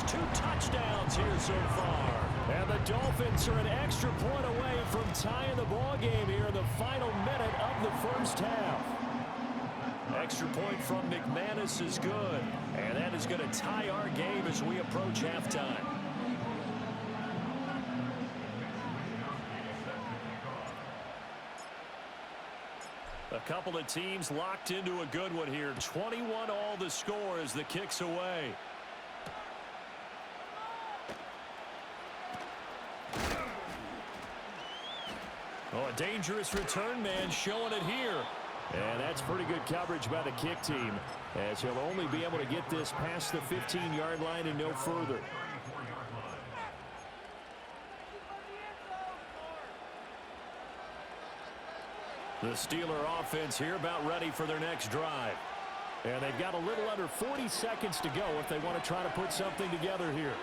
2 touchdowns here so far. And the Dolphins are an extra point away from tying the ball game here in the final minute of the first half. Extra point from McManus is good. And that is going to tie our game as we approach halftime. A couple of teams locked into a good one here. 21 all the score as the kick's away. Oh, a dangerous return man showing it here. And that's pretty good coverage by the kick team, as he'll only be able to get this past the 15-yard line and no further. The Steeler offense here about ready for their next drive. And they've got a little under 40 seconds to go if they want to try to put something together here.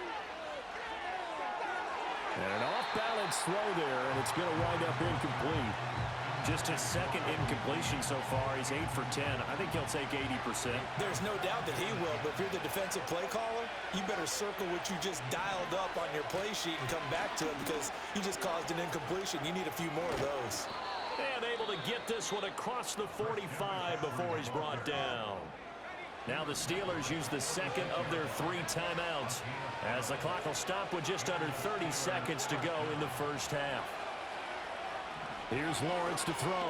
And an off-balance throw there, and it's going to wind up incomplete. Just his second incompletion so far. He's 8 for 10. I think he'll take 80%. There's no doubt that he will, but if you're the defensive play caller, you better circle what you just dialed up on your play sheet and come back to it, because you just caused an incompletion. You need a few more of those. And able to get this one across the 45 before he's brought down. Now the Steelers use the second of their 3 timeouts, as the clock will stop with just under 30 seconds to go in the first half. Here's Lawrence to throw.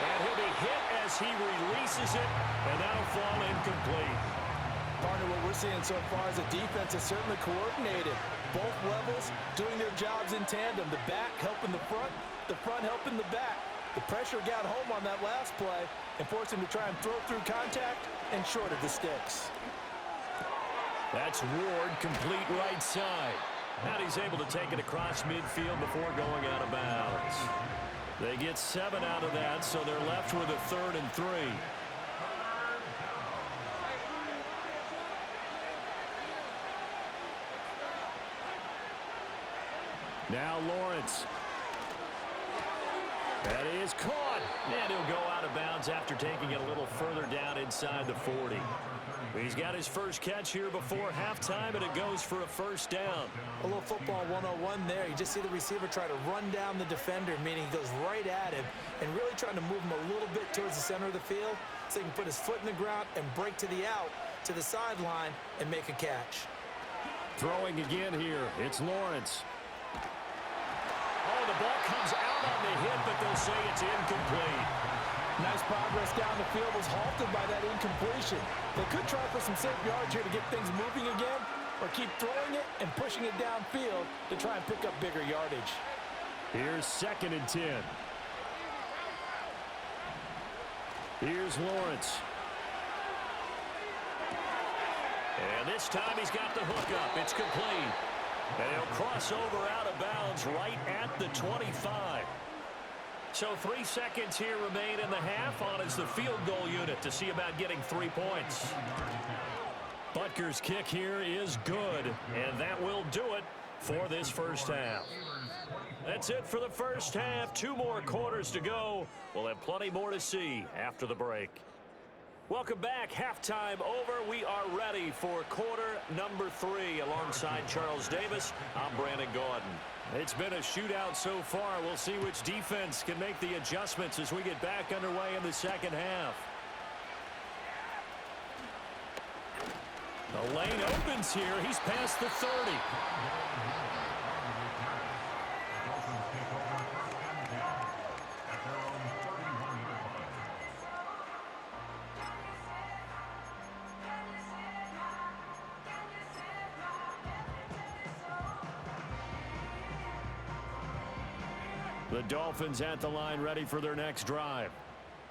And he'll be hit as he releases it, and that'll fall incomplete. Partner, what we're seeing so far is the defense is certainly coordinated. Both levels doing their jobs in tandem. The back helping the front helping the back. The pressure got home on that last play and forced him to try and throw through contact and short of the sticks. That's Ward, complete right side. And he's able to take it across midfield before going out of bounds. They get 7 out of that, so they're left with a 3rd and 3. Now Lawrence. That is caught. And he'll go out of bounds after taking it a little further down inside the 40. He's got his first catch here before halftime, and it goes for a first down. A little football 101 there. You just see the receiver try to run down the defender, meaning he goes right at him and really trying to move him a little bit towards the center of the field so he can put his foot in the ground and break to the out, to the sideline, and make a catch. Throwing again here. It's Lawrence. Oh, the ball comes out on the hit, but they'll say it's incomplete. Nice progress down the field was halted by that incompletion. They could try for some safe yards here to get things moving again, or keep throwing it and pushing it downfield to try and pick up bigger yardage. Here's 2nd and 10. Here's Lawrence. And this time he's got the hook up. It's complete. And he'll cross over out of bounds right at the 25. So 3 seconds here remain in the half on as the field goal unit to see about getting 3 points. Butker's kick here is good, and that will do it for this first half. That's it for the first half. 2 more quarters to go. We'll have plenty more to see after the break. Welcome back. Halftime over. We are ready for quarter number 3. Alongside Charles Davis, I'm Brandon Gaudin. It's been a shootout so far. We'll see which defense can make the adjustments as we get back underway in the second half. The lane opens here. He's past the 30. The Dolphins at the line, ready for their next drive.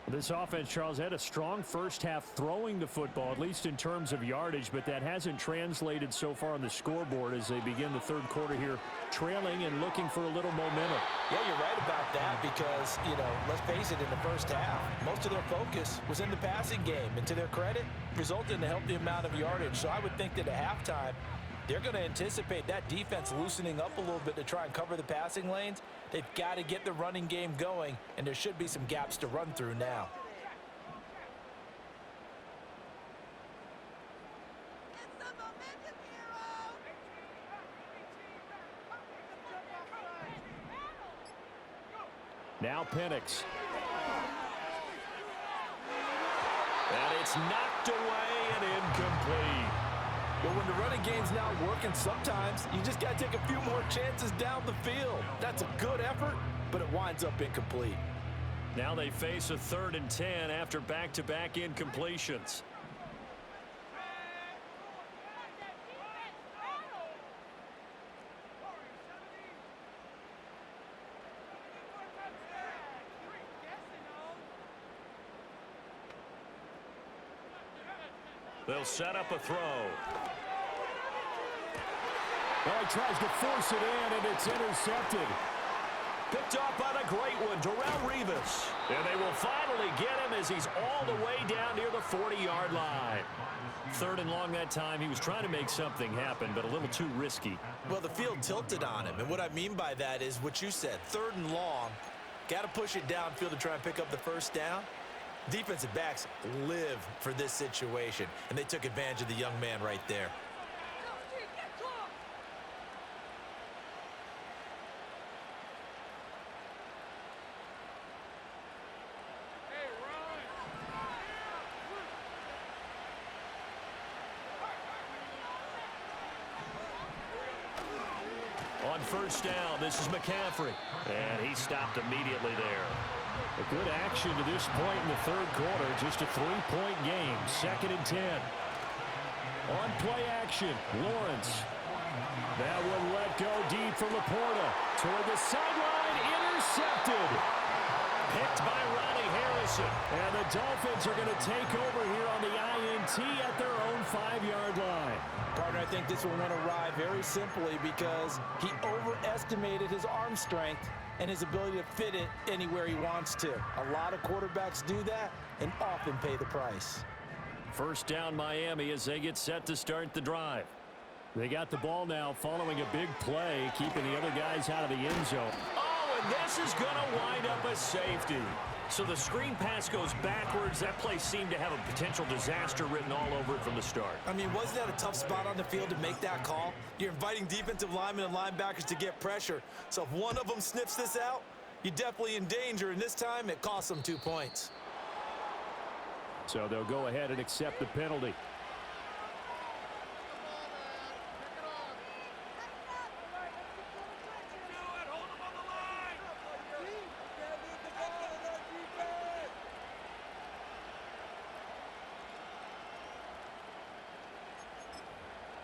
This offense, Charles, had a strong first half throwing the football, at least in terms of yardage, but that hasn't translated so far on the scoreboard as they begin the third quarter here, trailing and looking for a little momentum. Yeah, you're right about that because, let's face it, in the first half, most of their focus was in the passing game, and to their credit, resulted in a healthy amount of yardage. So I would think that at halftime, they're going to anticipate that defense loosening up a little bit to try and cover the passing lanes. They've got to get the running game going, and there should be some gaps to run through now. Now Penix. And it's knocked away and incomplete. Well, when the running game's not working, sometimes you just got to take a few more chances down the field. That's a good effort, but it winds up incomplete. Now they face a 3rd and 10 after back-to-back incompletions. They'll set up a throw. Well, he tries to force it in, and it's intercepted. Picked off on a great one, Darrelle Revis. And they will finally get him as he's all the way down near the 40-yard line. 3rd and long that time. He was trying to make something happen, but a little too risky. Well, the field tilted on him, and what I mean by that is what you said, 3rd and long. Got to push it downfield to try and pick up the first down. Defensive backs live for this situation, and they took advantage of the young man right there. On first down, this is McCaffrey. And he stopped immediately there. A good action to this point in the 3rd quarter. Just a 3-point game. 2nd and 10. On play action, Lawrence. That one let go deep for Laporta. Toward the sideline, intercepted. Picked by Ronnie Harrison. And the Dolphins are going to take over here on the INT at their own 5-yard line. Partner, I think this one went awry very simply because he overestimated his arm strength and his ability to fit it anywhere he wants to. A lot of quarterbacks do that and often pay the price. First down Miami as they get set to start the drive. They got the ball now following a big play, keeping the other guys out of the end zone. Oh, and this is going to wind up a safety. So the screen pass goes backwards. That play seemed to have a potential disaster written all over it from the start. I mean, wasn't that a tough spot on the field to make that call? You're inviting defensive linemen and linebackers to get pressure. So if one of them sniffs this out, you're definitely in danger. And this time, it cost them 2 points. So they'll go ahead and accept the penalty.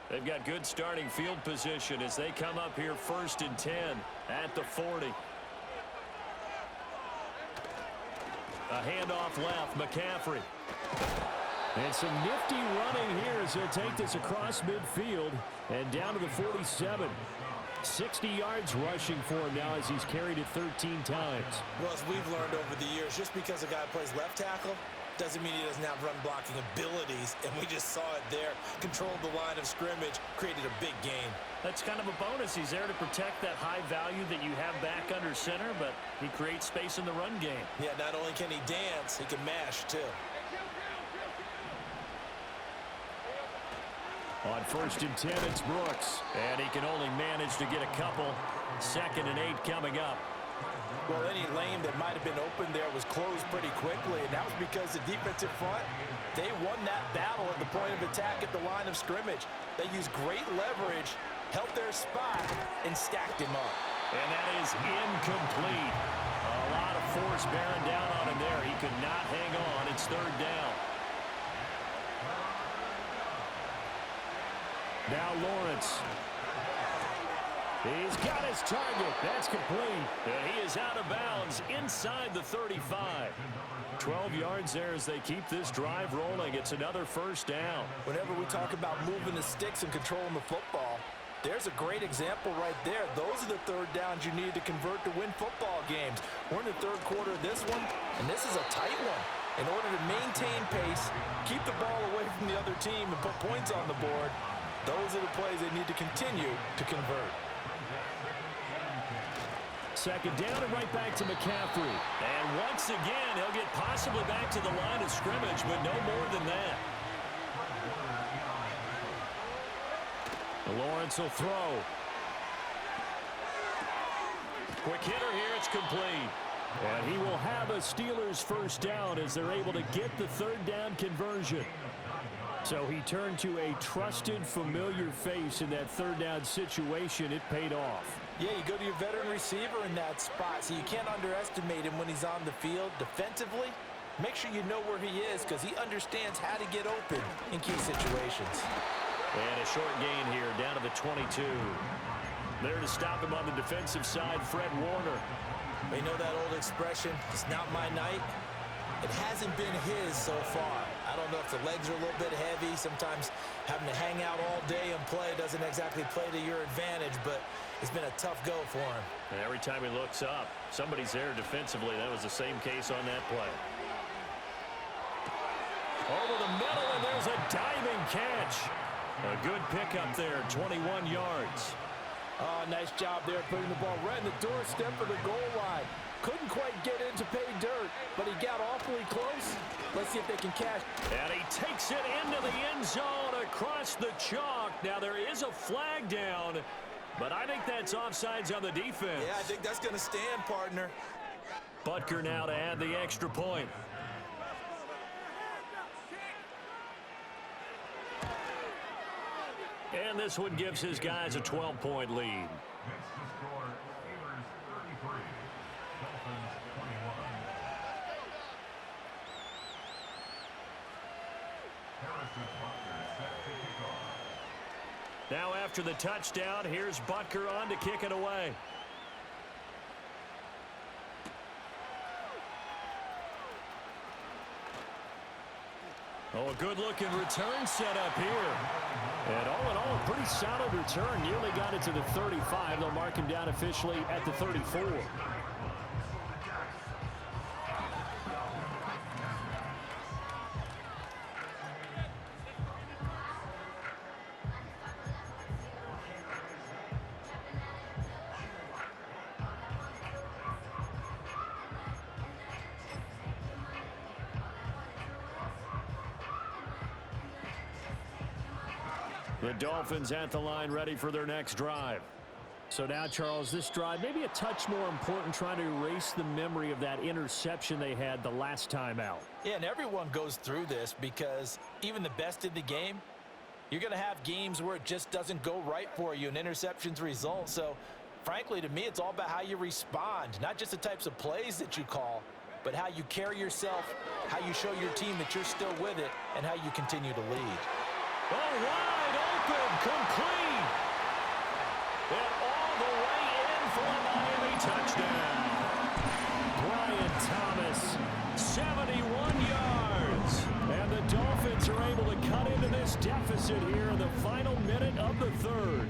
They've got good starting field position as they come up here 1st and 10 at the 40. A handoff left, McCaffrey. And some nifty running here as they'll take this across midfield and down to the 47. 60 yards rushing for him now as he's carried it 13 times. Well, as we've learned over the years, just because a guy plays left tackle doesn't mean he doesn't have run blocking abilities, and we just saw it there. Controlled the line of scrimmage, created a big gain. That's kind of a bonus. He's there to protect that high value that you have back under center, but he creates space in the run game. Yeah, not only can he dance, he can mash, too. On 1st and 10, it's Brooks. And he can only manage to get a couple. 2nd and 8 coming up. Well, any lane that might have been open there was closed pretty quickly, and that was because the defensive front, they won that battle at the point of attack at the line of scrimmage. They used great leverage, held their spot, and stacked him up. And that is incomplete. A lot of force bearing down on him there. He could not hang on. It's 3rd down. Now Lawrence. He's got his target. That's complete. And he is out of bounds inside the 35. 12 yards there as they keep this drive rolling. It's another 1st down. Whenever we talk about moving the sticks and controlling the football, there's a great example right there. Those are the 3rd downs you need to convert to win football games. We're in the 3rd quarter of this one, and this is a tight one. In order to maintain pace, keep the ball away from the other team, and put points on the board, those are the plays they need to continue to convert. 2nd down and right back to McCaffrey. And once again, he'll get possibly back to the line of scrimmage, but no more than that. Lawrence will throw. Quick hitter here. It's complete. And he will have a Steelers first down as they're able to get the third down conversion. So he turned to a trusted, familiar face in that third down situation. It paid off. Yeah, you go to your veteran receiver in that spot, so you can't underestimate him when he's on the field. Defensively, make sure you know where he is because he understands how to get open in key situations. And a short gain here down to the 22. There to stop him on the defensive side, Fred Warner. You know that old expression, it's not my night? It hasn't been his so far. I don't know if the legs are a little bit heavy. Sometimes having to hang out all day and play doesn't exactly play to your advantage, but it's been a tough go for him. And every time he looks up, somebody's there defensively. That was the same case on that play. Over the middle, and there's a diving catch. A good pickup there, 21 yards. Oh, nice job there putting the ball right in the doorstep of the goal line. Couldn't quite get in to pay dirt, but he got awfully close. Let's see if they can catch. And he takes it into the end zone across the chalk. Now there is a flag down, but I think that's offsides on the defense. Yeah, I think that's going to stand, partner. Butker now to add the extra point. And this one gives his guys a 12-point lead. Now after the touchdown, here's Butker on to kick it away. Oh, a good-looking return set up here. And all in all, a pretty solid return. Nearly got it to the 35. They'll mark him down officially at the 34. The Dolphins at the line ready for their next drive. So now, Charles, this drive maybe a touch more important, trying to erase the memory of that interception they had the last time out. Yeah, and everyone goes through this because even the best in the game, you're going to have games where it just doesn't go right for you and interceptions result. So, frankly, to me, it's all about how you respond, not just the types of plays that you call, but how you carry yourself, how you show your team that you're still with it, and how you continue to lead. Oh, wide open, complete. And all the way in for a Miami touchdown. Brian Thomas, 71 yards. And the Dolphins are able to cut into this deficit here in the final minute of the third.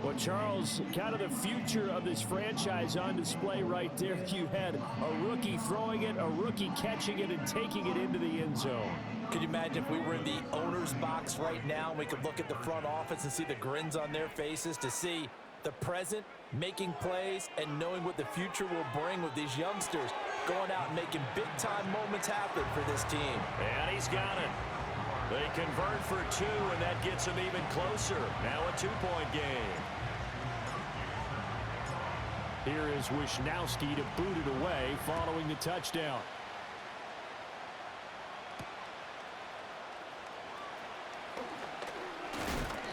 Well, Charles, kind of the future of this franchise on display right there. You had a rookie throwing it, a rookie catching it, and taking it into the end zone. Could you imagine if we were in the owner's box right now and we could look at the front office and see the grins on their faces, to see the present making plays and knowing what the future will bring with these youngsters going out and making big-time moments happen for this team. And he's got it. They convert for two, and that gets them even closer. Now a two-point game. Here is Wisnowski to boot it away following the touchdown.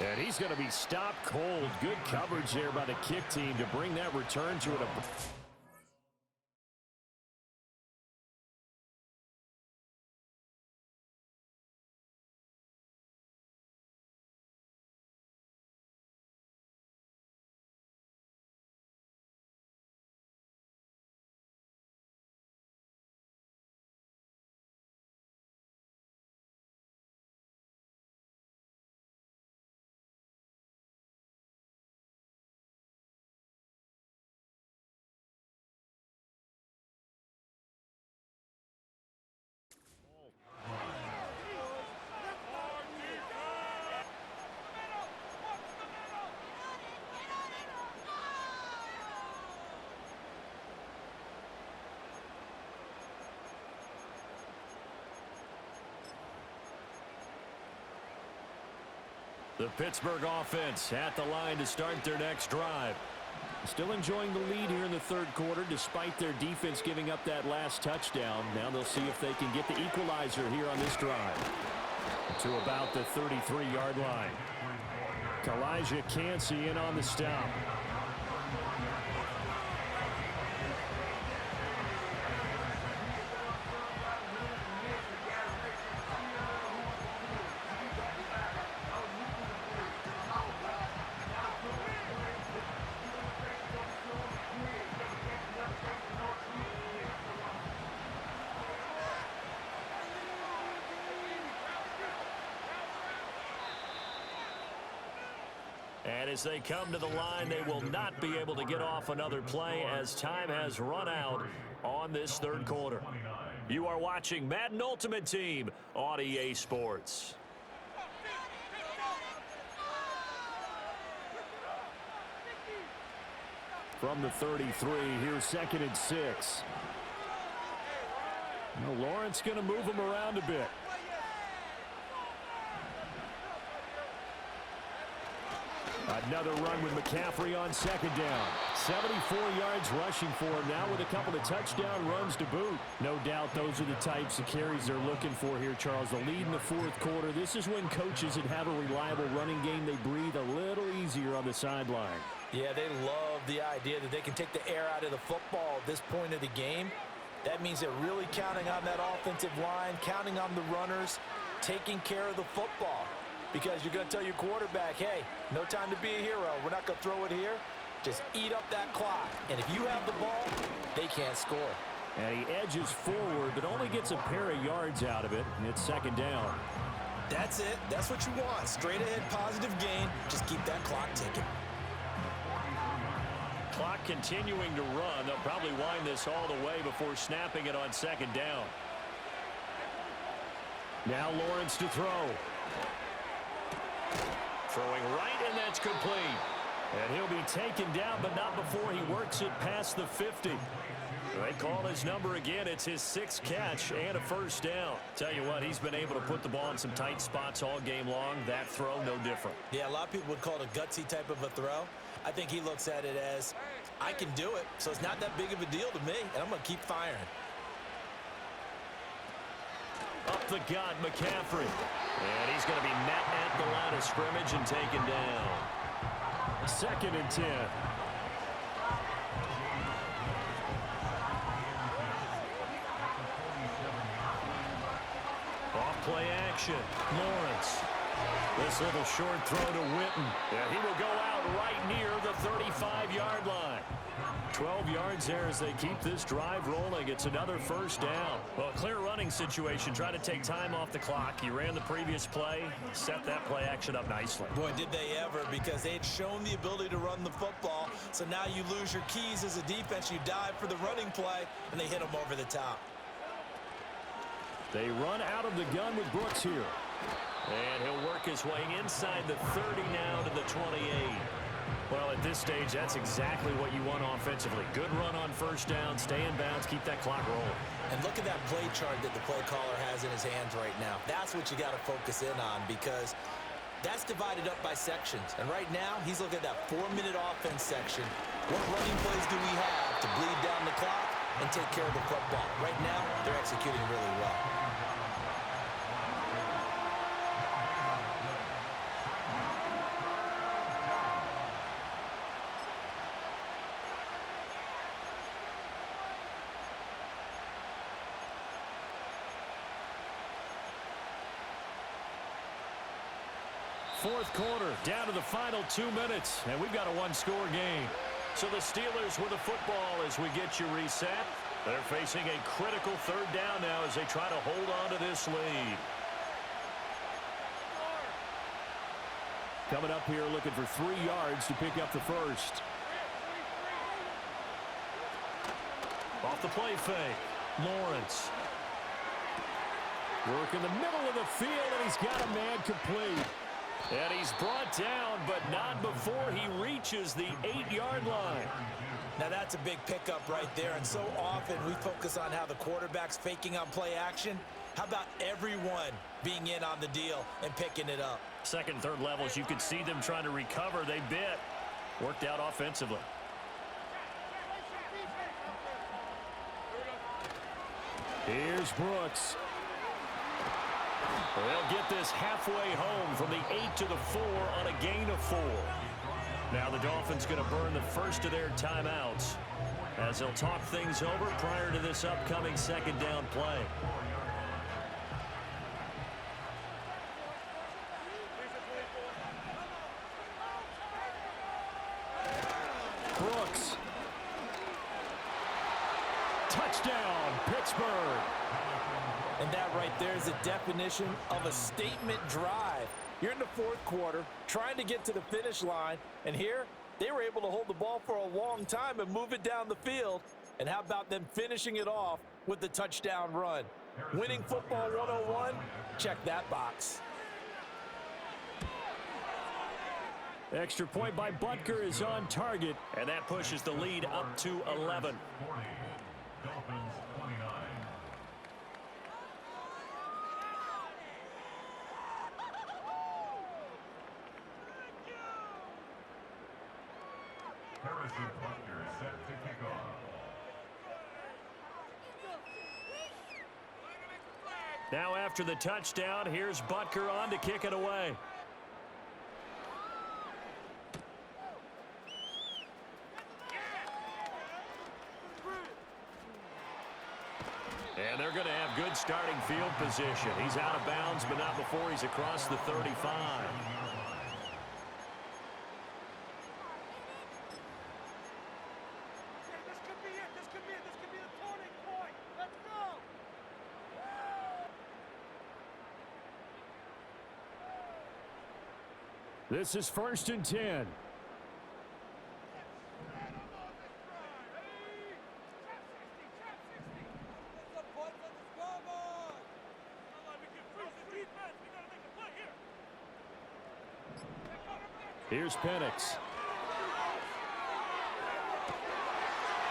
And he's going to be stopped cold. Good coverage there by the kick team to bring that return to it. The Pittsburgh offense at the line to start their next drive. Still enjoying the lead here in the third quarter despite their defense giving up that last touchdown. Now they'll see if they can get the equalizer here on this drive. To about the 33-yard line. Kalijah Cansey in on the stop. And as they come to the line, they will not be able to get off another play as time has run out on this third quarter. You are watching Madden Ultimate Team on EA Sports. From the 33, here's 2nd and 6. Now Lawrence going to move him around a bit. Another run with McCaffrey on 2nd down. 74 yards rushing for him now with a couple of touchdown runs to boot. No doubt those are the types of carries they're looking for here, Charles. The lead in the fourth quarter. This is when coaches that have a reliable running game, they breathe a little easier on the sideline. Yeah, they love the idea that they can take the air out of the football at this point of the game. That means they're really counting on that offensive line, counting on the runners, taking care of the football. Because you're going to tell your quarterback, hey, no time to be a hero. We're not going to throw it here. Just eat up that clock. And if you have the ball, they can't score. And he edges forward, but only gets a pair of yards out of it, and it's 2nd down. That's it. That's what you want. Straight ahead, positive gain. Just keep that clock ticking. Clock continuing to run. They'll probably wind this all the way before snapping it on 2nd down. Now Lawrence to throw. Throwing right, and that's complete. And he'll be taken down, but not before he works it past the 50. They call his number again. It's his 6th catch and a 1st down. Tell you what, he's been able to put the ball in some tight spots all game long. That throw, no different. Yeah, a lot of people would call it a gutsy type of a throw. I think he looks at it as, I can do it, so it's not that big of a deal to me, and I'm going to keep firing. Up the gut, McCaffrey. And he's going to be met at the line of scrimmage and taken down. 2nd and 10. Off play action. Lawrence. This little short throw to Witten. And he will go out right near the 35-yard line. 12 yards there as they keep this drive rolling. It's another 1st down. Well, clear running situation. Try to take time off the clock. You ran the previous play. Set that play action up nicely. Boy, did they ever, because they had shown the ability to run the football. So now you lose your keys as a defense. You dive for the running play, and they hit them over the top. They run out of the gun with Brooks here. And he'll work his way inside the 30 now to the 28. Well, at this stage, that's exactly what you want offensively. Good run on 1st down, stay in bounds, keep that clock rolling. And look at that play chart that the play caller has in his hands right now. That's what you got to focus in on, because that's divided up by sections. And right now, he's looking at that 4-minute offense section. What running plays do we have to bleed down the clock and take care of the football? Right now, they're executing really well. Fourth quarter, down to the final 2 minutes, and we've got a one-score game. So the Steelers with the football as we get you reset. They're facing a critical 3rd down now as they try to hold on to this lead. Coming up here looking for 3 yards to pick up the 1st. Off the play fake, Lawrence. Work in the middle of the field, and he's got a man complete. And he's brought down, but not before he reaches the 8-yard line. Now that's a big pickup right there, and so often we focus on how the quarterback's faking on play action. How about everyone being in on the deal and picking it up? Second and third levels, you could see them trying to recover. They bit. Worked out offensively. Here's Brooks. They'll get this halfway home from the 8 to the 4 on a gain of 4. Now the Dolphins going to burn the first of their timeouts as they'll talk things over prior to this upcoming second down play. Brooks. Touchdown, Pittsburgh. And that right there is a definition of a statement drive. You're in the fourth quarter, trying to get to the finish line, and here they were able to hold the ball for a long time and move it down the field. And how about them finishing it off with the touchdown run? Winning football 101, check that box. Extra point by Butker is on target. And that pushes the lead up to 11. Dolphins 29. Harrison Butker set to kick off. Now after the touchdown, here's Butker on to kick it away. And they're going to have good starting field position. He's out of bounds, but not before he's across the 35. This is 1st and 10. Here's Penix.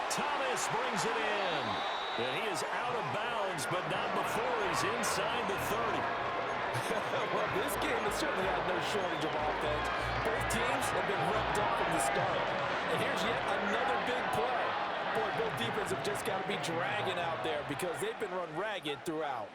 Thomas brings it in. And he is out of bounds, but not before he's inside the 30. Well, this game has certainly had no shortage of offense. Both teams have been revved up from the start. And here's yet another big play. Boy, both defenses have just got to be dragging out there because they've been run ragged throughout.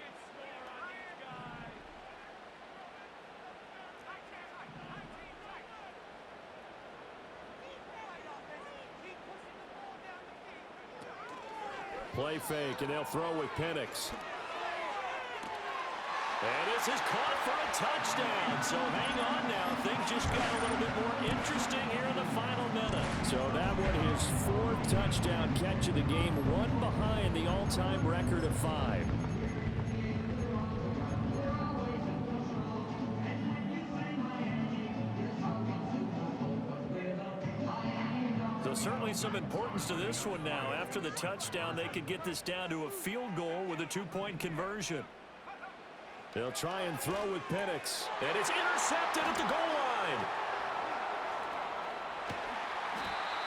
Play fake, and they'll throw with Penix. And this is caught for a touchdown. So hang on now. Things just got a little bit more interesting here in the final minute. So that one, his 4th touchdown catch of the game, one behind the all-time record of 5. So certainly some importance to this one now. After the touchdown, they could get this down to a field goal with a 2-point conversion. They'll try and throw with Penix. And it's intercepted at the goal line.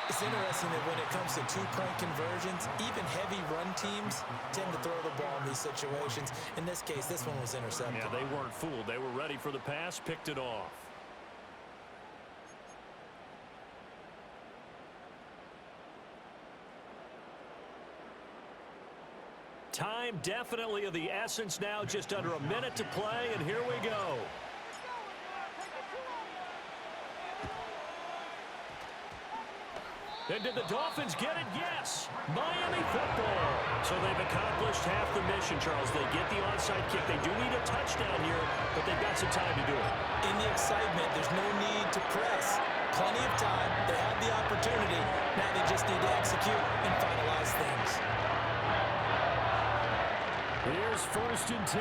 It's interesting that when it comes to 2-point conversions, even heavy run teams tend to throw the ball in these situations. In this case, this one was intercepted. Yeah, they weren't fooled. They were ready for the pass, picked it off. Time definitely of the essence now, just under a minute to play, and here we go. And did the Dolphins get it? Yes. Miami football. So they've accomplished half the mission, Charles. They get the onside kick. They do need a touchdown here, but they've got some time to do it. In the excitement, there's no need to press. Plenty of time. They have the opportunity. Now they just need to execute and finalize things. Here's 1st and 10.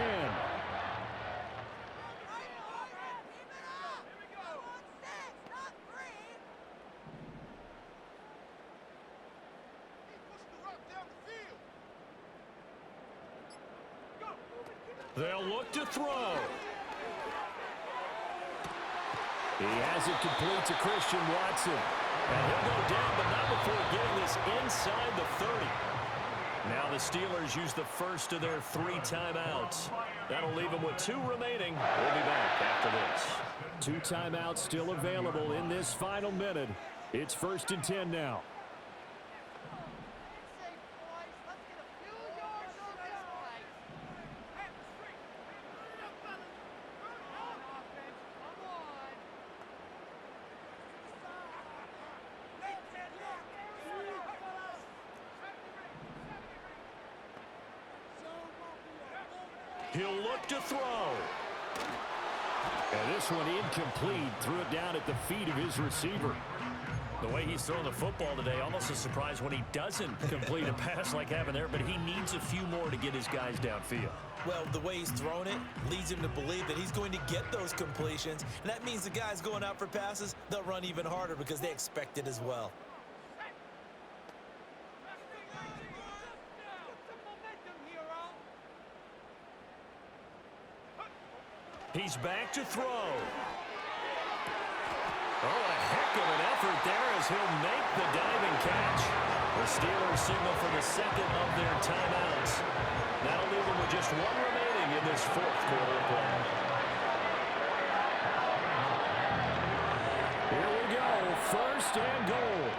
They'll look to throw. He has it complete to Christian Watson. And he'll go down, but not before getting this inside the 30. Now the Steelers use the first of their 3 timeouts. That'll leave them with 2 remaining. We'll be back after this. 2 timeouts still available in this final minute. It's 1st and 10 now. He'll look to throw. And this one incomplete. Threw it down at the feet of his receiver. The way he's throwing the football today, almost a surprise when he doesn't complete a pass like having there, but he needs a few more to get his guys downfield. Well, the way he's thrown it leads him to believe that he's going to get those completions. And that means the guys going out for passes, they'll run even harder because they expect it as well. He's back to throw. Oh, a heck of an effort there as he'll make the diving catch. The Steelers signal for the second of their timeouts. That'll leave them with just 1 remaining in this 4th quarter of play. Here we go. 1st and goal.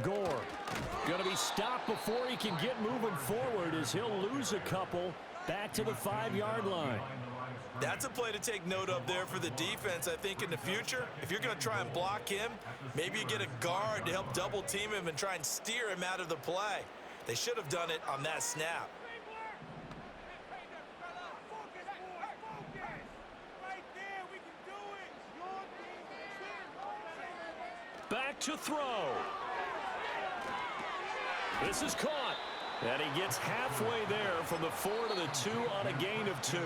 Gore going to be stopped before he can get moving forward as he'll lose a couple back to the 5-yard line. That's a play to take note of there for the defense, I think, in the future. If you're going to try and block him, maybe you get a guard to help double team him and try and steer him out of the play. They should have done it on that snap. Back to throw. This is caught. And he gets halfway there from the 4 to the 2 on a gain of 2.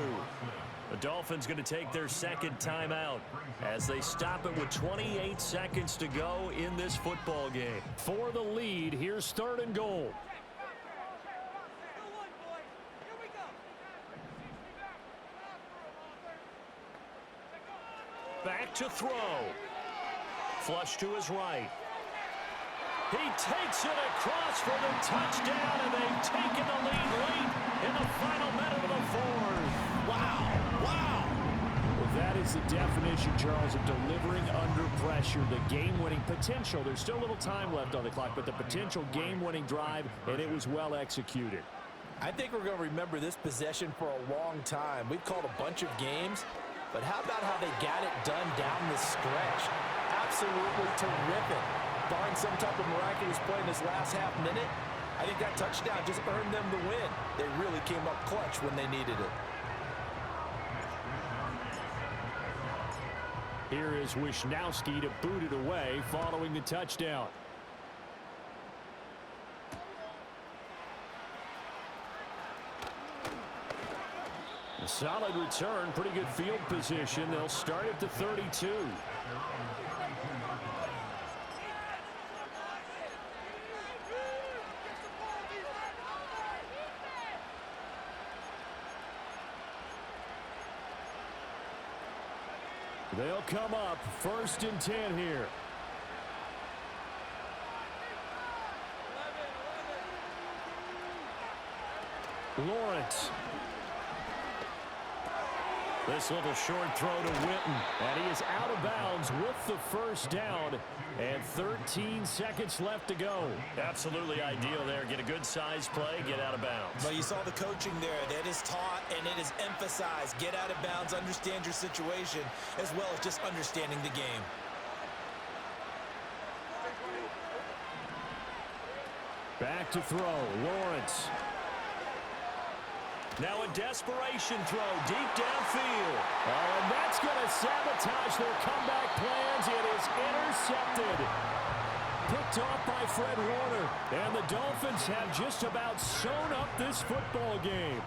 The Dolphins going to take their 2nd timeout as they stop it with 28 seconds to go in this football game. For the lead, here's 3rd and goal. Back to throw. Flush to his right. He takes it across for the touchdown, and they've taken the lead late in the final minute of the 4th. Wow, wow. Well, that is the definition, Charles, of delivering under pressure. The game-winning potential. There's still a little time left on the clock, but the potential game-winning drive, and it was well executed. I think we're going to remember this possession for a long time. We've called a bunch of games, but how about how they got it done down the stretch? Absolutely terrific. Barring some type of miraculous play in this last half minute, I think that touchdown just earned them the win. They really came up clutch when they needed it. Here is Wisnowski to boot it away following the touchdown. A solid return, pretty good field position. They'll start at the 32. They'll come up 1st and 10 here. Lawrence. This little short throw to Witten, and he is out of bounds with the 1st down, and 13 seconds left to go. Absolutely ideal there. Get a good size play, get out of bounds. Well, you saw the coaching there. That is taught and it is emphasized. Get out of bounds, understand your situation, as well as just understanding the game. Back to throw, Lawrence. Now a desperation throw deep downfield. Oh, and that's going to sabotage their comeback plans. It is intercepted. Picked off by Fred Warner. And the Dolphins have just about sewn up this football game.